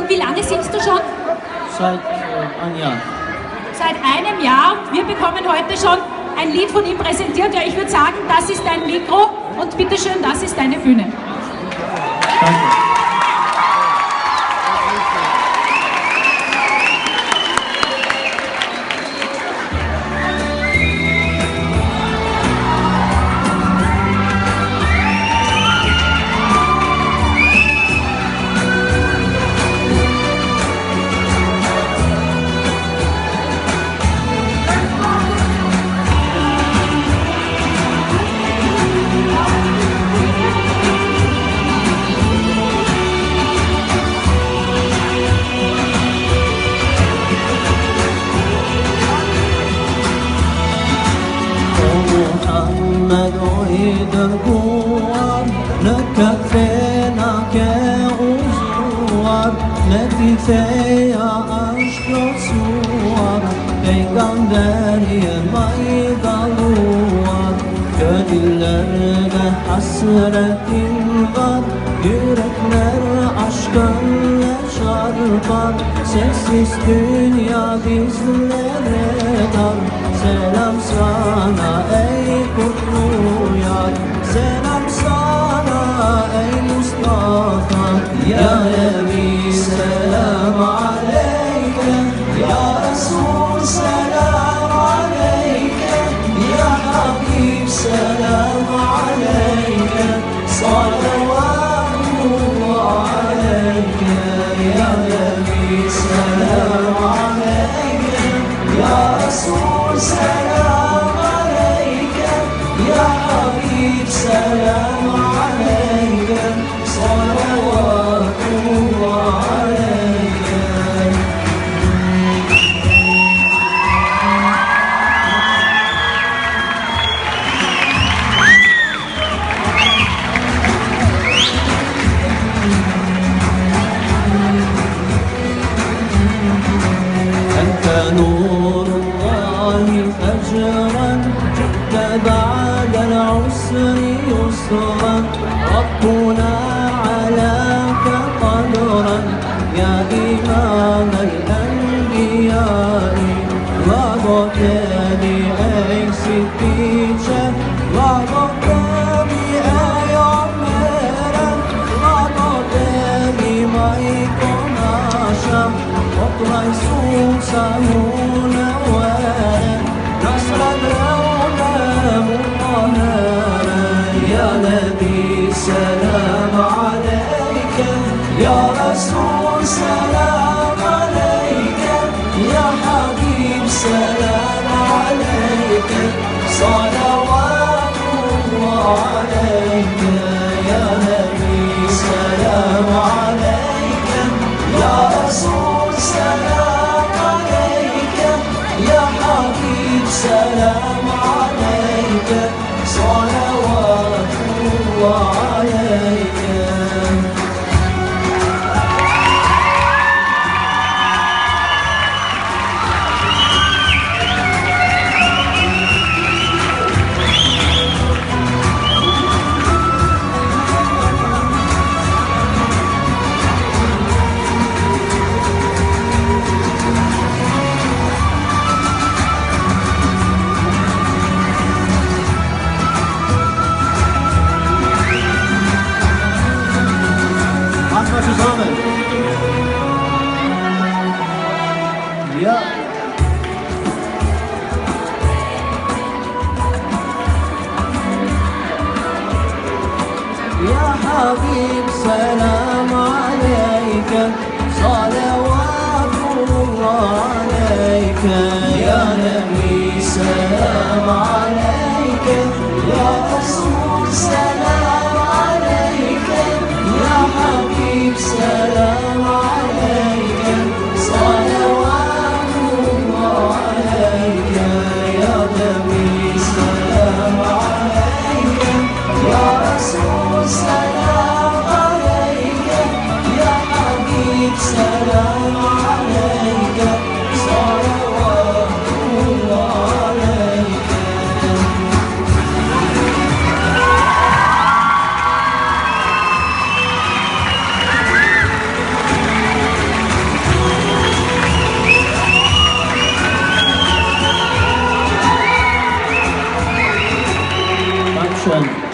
Wie lange singst du schon? Seit einem Jahr. Seit einem Jahr. Wir bekommen heute schon ein Lied von ihm präsentiert. Ja, ich würde sagen, das ist dein Mikro und bitteschön, das ist deine Bühne. Danke. Neticeya aşk yolsuar Peygamberiye maydaluar Gönüllerde hasretin var Yürekler aşkınla çarpar Sessiz dünya bizlere dar Selam sana ey kutlu yar Selam sana ey Mustafa Ya Nebi selam aleyke Ya Resul selam aleyke Ya Habib selam aleyke Salavatullah aleyke Ya Nebi selam aleyke Ya Resul selam aleyke Ya Habib selam aleyke Salavatullah نور الله فجرا جئت بعد العسر يسرا ربنا علاك قدرا يا إمام الأنبياء وضعت بأي ستيجا وضعت بأي عمرا وضعت بميك ناشا وضع سوسهونا وارا نصر الروضة مطهرا يا نبي سلام عليك يا رسول سلام عليك يا حبيب سلام عليك صلوات الله عليك يا نبي سلام عليك يا رسول سلام عليك يا حبيب سلام عليك صلوات الله عليك zusammen. Ja. يا حبيب سلام عليك صلوات الله عليك يا نبي سلام عليك يا رسول سلام عليك يا حبيب سلام عليك صلوات الله عليك يا نبي سلام عليك يا رسول سلام عليك يا حبيب سلام عليك صلوات الله عليك Dankeschön.